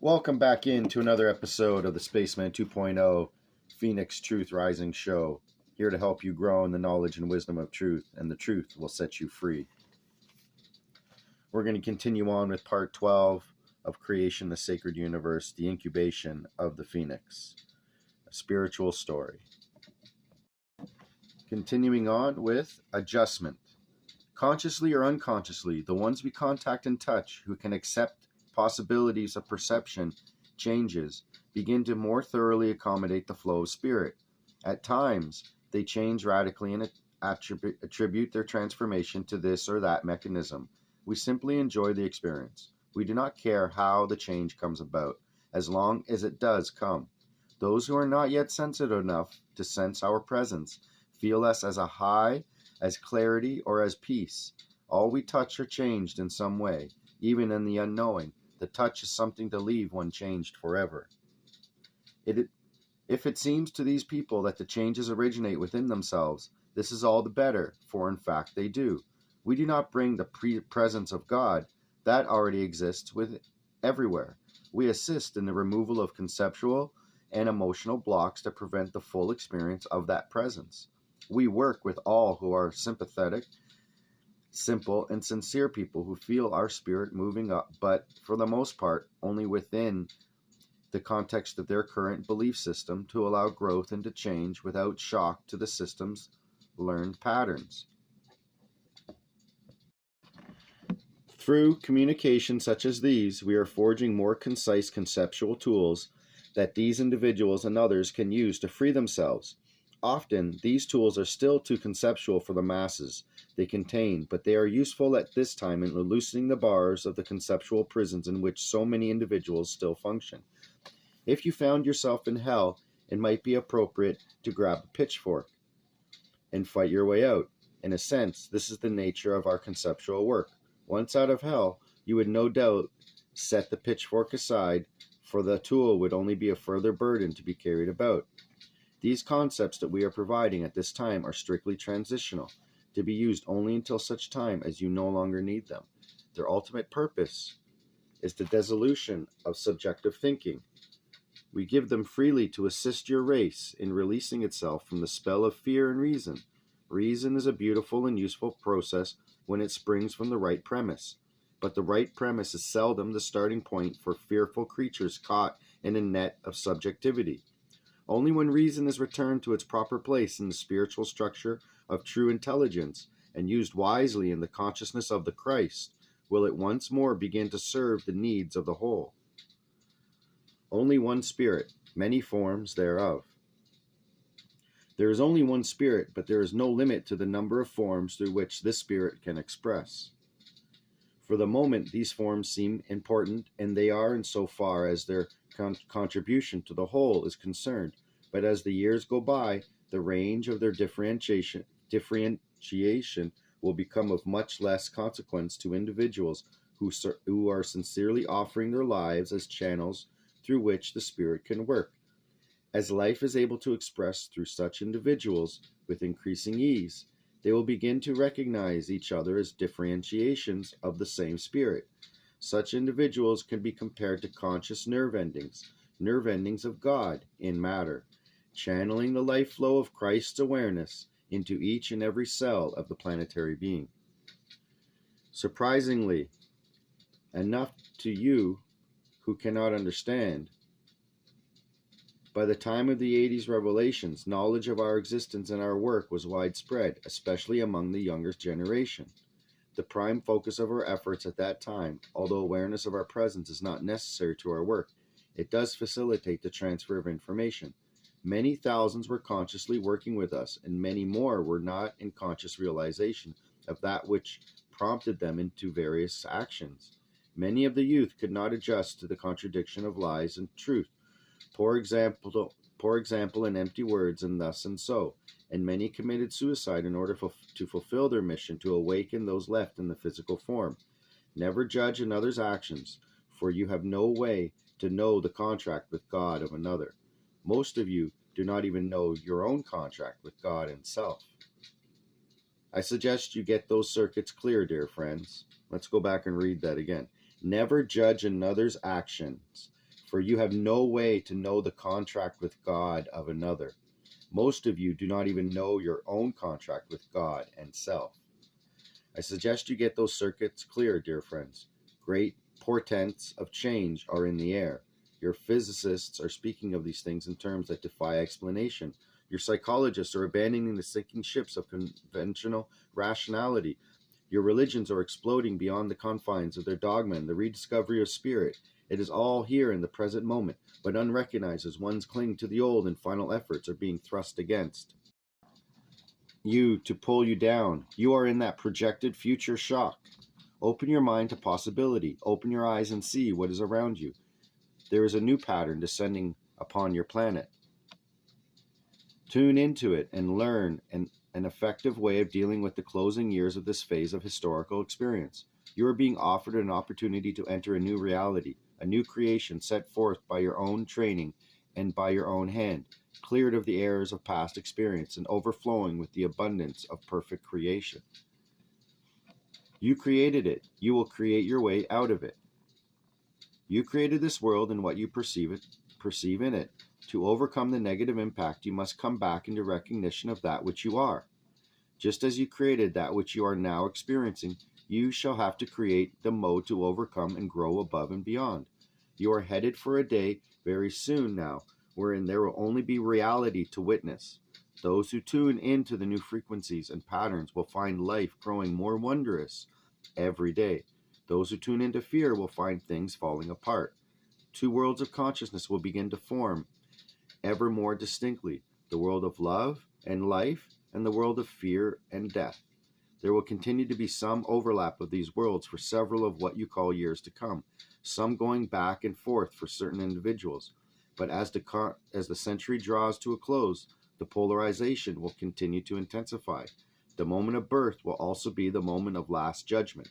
Welcome back into another episode of the Spaceman 2.0 Phoenix Truth Rising Show. Here to help you grow in the knowledge and wisdom of truth, and the truth will set you free. We're going to continue on with part 12 of Creation, the Sacred Universe, the Incubation of the Phoenix, a spiritual story. Continuing on with adjustment. Consciously or unconsciously, the ones we contact and touch who can accept possibilities of perception changes begin to more thoroughly accommodate the flow of spirit. At times, they change radically and attribute their transformation to this or that mechanism. We simply enjoy the experience. We do not care how the change comes about, as long as it does come. Those who are not yet sensitive enough to sense our presence feel us as a high, as clarity, or as peace. All we touch are changed in some way, even in the unknowing. The touch is something to leave one changed forever. If it seems to these people that the changes originate within themselves, this is all the better, for in fact they do. We do not bring the presence of God. That already exists with everywhere. We assist in the removal of conceptual and emotional blocks to prevent the full experience of that presence. We work with all who are sympathetic, simple, and sincere people who feel our spirit moving up, but for the most part, only within the context of their current belief system to allow growth and to change without shock to the system's learned patterns. Through communication such as these, we are forging more concise conceptual tools that these individuals and others can use to free themselves. Often, these tools are still too conceptual for the masses they contain, but they are useful at this time in loosening the bars of the conceptual prisons in which so many individuals still function. If you found yourself in hell, it might be appropriate to grab a pitchfork and fight your way out. In a sense, this is the nature of our conceptual work. Once out of hell, you would no doubt set the pitchfork aside, for the tool would only be a further burden to be carried about. These concepts that we are providing at this time are strictly transitional, to be used only until such time as you no longer need them. Their ultimate purpose is the dissolution of subjective thinking. We give them freely to assist your race in releasing itself from the spell of fear and reason. Reason is a beautiful and useful process when it springs from the right premise, but the right premise is seldom the starting point for fearful creatures caught in a net of subjectivity. Only when reason is returned to its proper place in the spiritual structure of true intelligence and used wisely in the consciousness of the Christ will it once more begin to serve the needs of the whole. Only one spirit, many forms thereof. There is only one spirit, but there is no limit to the number of forms through which this spirit can express. For the moment, these forms seem important, and they are insofar as their contribution to the whole is concerned, but as the years go by, the range of their differentiation will become of much less consequence to individuals who are sincerely offering their lives as channels through which the spirit can work. As life is able to express through such individuals with increasing ease, they will begin to recognize each other as differentiations of the same spirit. Such individuals can be compared to conscious nerve endings of God in matter, channeling the life flow of Christ's awareness into each and every cell of the planetary being. Surprisingly enough to you who cannot understand, by the time of the 80s revelations, knowledge of our existence and our work was widespread, especially among the younger generation. The prime focus of our efforts at that time, although awareness of our presence is not necessary to our work, it does facilitate the transfer of information. Many thousands were consciously working with us, and many more were not in conscious realization of that which prompted them into various actions. Many of the youth could not adjust to the contradiction of lies and truth. Poor example in empty words and thus and so, and many committed suicide in order to fulfill their mission to awaken those left in the physical form. Never judge another's actions, for you have no way to know the contract with God of another. Most of you do not even know your own contract with God and self. I suggest you get those circuits clear, dear friends. Let's go back and read that again. Never judge another's actions, for you have no way to know the contract with God of another. Most of you do not even know your own contract with God and self. I suggest you get those circuits clear, dear friends. Great portents of change are in the air. Your physicists are speaking of these things in terms that defy explanation. Your psychologists are abandoning the sinking ships of conventional rationality. Your religions are exploding beyond the confines of their dogma and the rediscovery of spirit. It is all here in the present moment, but unrecognized as one's cling to the old and final efforts are being thrust against you to pull you down. You are in that projected future shock. Open your mind to possibility. Open your eyes and see what is around you. There is a new pattern descending upon your planet. Tune into it and learn an effective way of dealing with the closing years of this phase of historical experience. You are being offered an opportunity to enter a new reality, a new creation set forth by your own training and by your own hand, cleared of the errors of past experience and overflowing with the abundance of perfect creation. You created it. You will create your way out of it. You created this world and what you perceive in it. To overcome the negative impact, you must come back into recognition of that which you are. Just as you created that which you are now experiencing, you shall have to create the mode to overcome and grow above and beyond. You are headed for a day very soon now, wherein there will only be reality to witness. Those who tune into the new frequencies and patterns will find life growing more wondrous every day. Those who tune into fear will find things falling apart. Two worlds of consciousness will begin to form ever more distinctly, the world of love and life and the world of fear and death. There will continue to be some overlap of these worlds for several of what you call years to come, some going back and forth for certain individuals. But as the century draws to a close, the polarization will continue to intensify. The moment of birth will also be the moment of last judgment,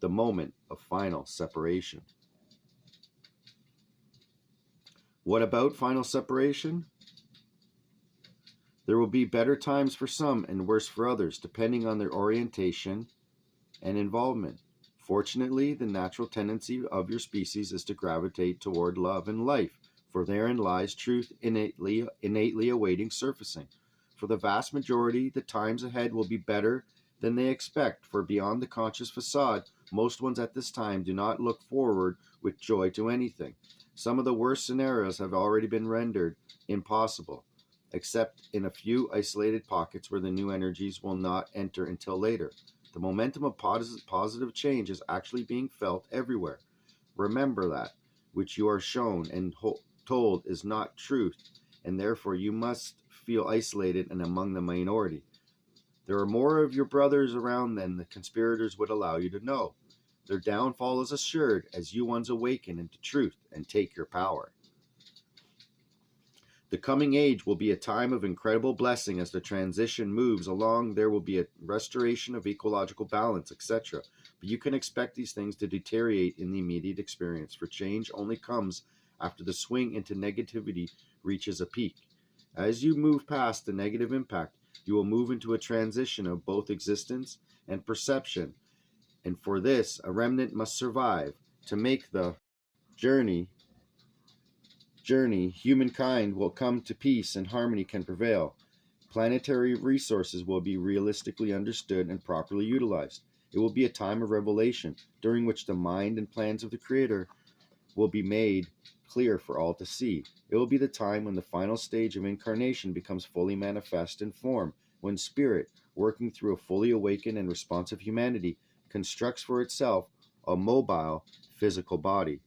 the moment of final separation. What about final separation? There will be better times for some and worse for others, depending on their orientation and involvement. Fortunately, the natural tendency of your species is to gravitate toward love and life, for therein lies truth innately awaiting surfacing. For the vast majority, the times ahead will be better than they expect, for beyond the conscious facade, most ones at this time do not look forward with joy to anything. Some of the worst scenarios have already been rendered impossible, except in a few isolated pockets where the new energies will not enter until later. The momentum of positive change is actually being felt everywhere. Remember that which you are shown and told is not truth, and therefore you must feel isolated and among the minority. There are more of your brothers around than the conspirators would allow you to know. Their downfall is assured as you ones awaken into truth and take your power. The coming age will be a time of incredible blessing as the transition moves along. There will be a restoration of ecological balance, etc. But you can expect these things to deteriorate in the immediate experience, for change only comes after the swing into negativity reaches a peak. As you move past the negative impact, you will move into a transition of both existence and perception. And for this, a remnant must survive. To make the journey, humankind will come to peace and harmony can prevail. Planetary resources will be realistically understood and properly utilized. It will be a time of revelation, during which the mind and plans of the Creator will be made clear for all to see. It will be the time when the final stage of incarnation becomes fully manifest in form, when spirit, working through a fully awakened and responsive humanity, constructs for itself a mobile, physical body.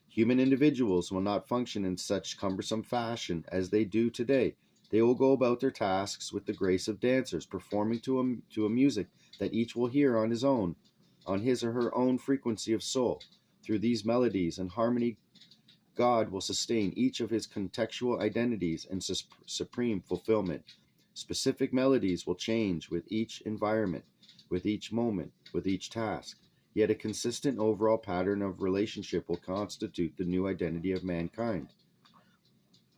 Human individuals will not function in such cumbersome fashion as they do today. They will go about their tasks with the grace of dancers, performing to a music that each will hear on his or her own frequency of soul. Through these melodies and harmony, God will sustain each of his contextual identities in supreme fulfillment. Specific melodies will change with each environment, with each moment, with each task. Yet a consistent overall pattern of relationship will constitute the new identity of mankind.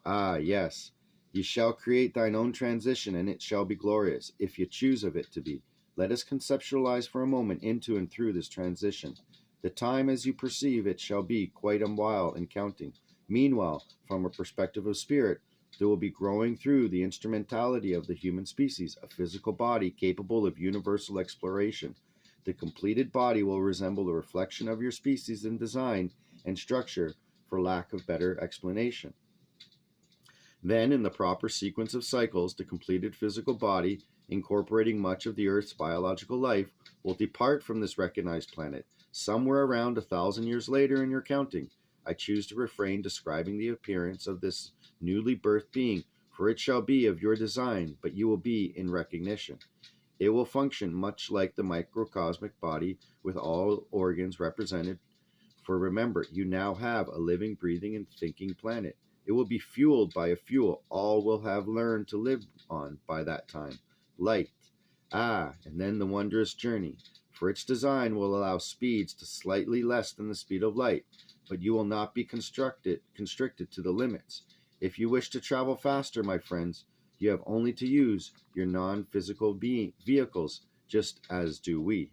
Ah, yes, ye shall create thine own transition, and it shall be glorious, if ye choose of it to be. Let us conceptualize for a moment into and through this transition. The time as you perceive it shall be quite a while in counting. Meanwhile, from a perspective of spirit, there will be growing through the instrumentality of the human species a physical body capable of universal exploration. The completed body will resemble a reflection of your species in design and structure, for lack of better explanation. Then, in the proper sequence of cycles, the completed physical body, incorporating much of the Earth's biological life, will depart from this recognized planet, somewhere around 1,000 years later in your counting. I choose to refrain describing the appearance of this newly birthed being, for it shall be of your design, but you will be in recognition. It will function much like the microcosmic body, with all organs represented, for remember, you now have a living, breathing, and thinking planet. It will be fueled by a fuel all will have learned to live on by that time. Light. And then the wondrous journey. For its design will allow speeds to slightly less than the speed of light, but you will not be constricted to the limits. If you wish to travel faster, my friends, you have only to use your non-physical vehicles, just as do we.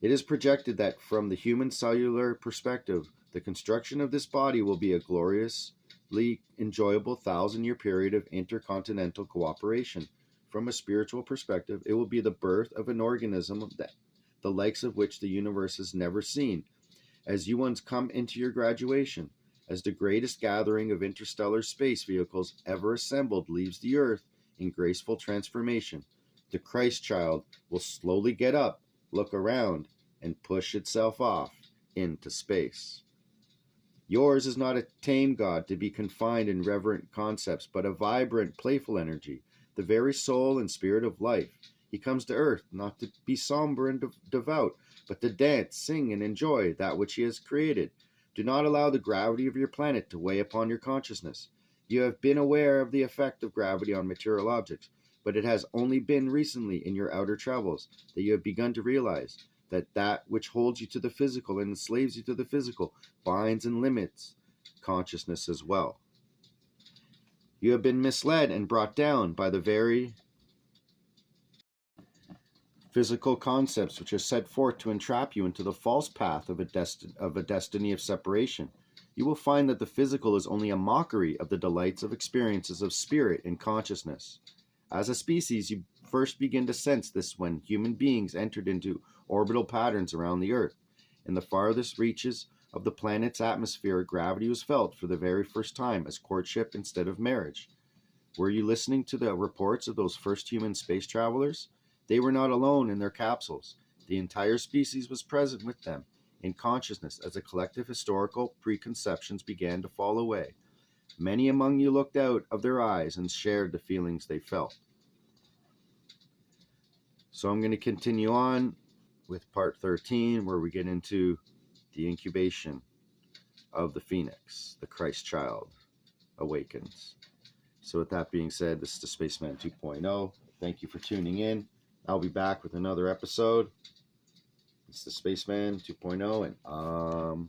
It is projected that from the human cellular perspective, the construction of this body will be a gloriously enjoyable 1,000-year period of intercontinental cooperation. From a spiritual perspective, it will be the birth of an organism the likes of which the universe has never seen. As you ones come into your graduation, as the greatest gathering of interstellar space vehicles ever assembled leaves the Earth in graceful transformation, the Christ child will slowly get up, look around, and push itself off into space. Yours is not a tame God to be confined in reverent concepts, but a vibrant, playful energy, the very soul and spirit of life. He comes to Earth not to be somber and devout, but to dance, sing, and enjoy that which he has created. Do not allow the gravity of your planet to weigh upon your consciousness. You have been aware of the effect of gravity on material objects, but it has only been recently in your outer travels that you have begun to realize that which holds you to the physical and enslaves you to the physical binds and limits consciousness as well. You have been misled and brought down by the very physical concepts which are set forth to entrap you into the false path of a destiny of separation. You will find that the physical is only a mockery of the delights of experiences of spirit and consciousness. As a species, you first begin to sense this when human beings entered into orbital patterns around the Earth. In the farthest reaches of the planet's atmosphere, gravity was felt for the very first time as courtship instead of marriage. Were you listening to the reports of those first human space travelers? They were not alone in their capsules. The entire species was present with them in consciousness as the collective historical preconceptions began to fall away. Many among you looked out of their eyes and shared the feelings they felt. So I'm going to continue on with part 13, where we get into the incubation of the Phoenix, the Christ child awakens. So with that being said, this is the Spaceman 2.0. Thank you for tuning in. I'll be back with another episode. It's the Spaceman 2.0, and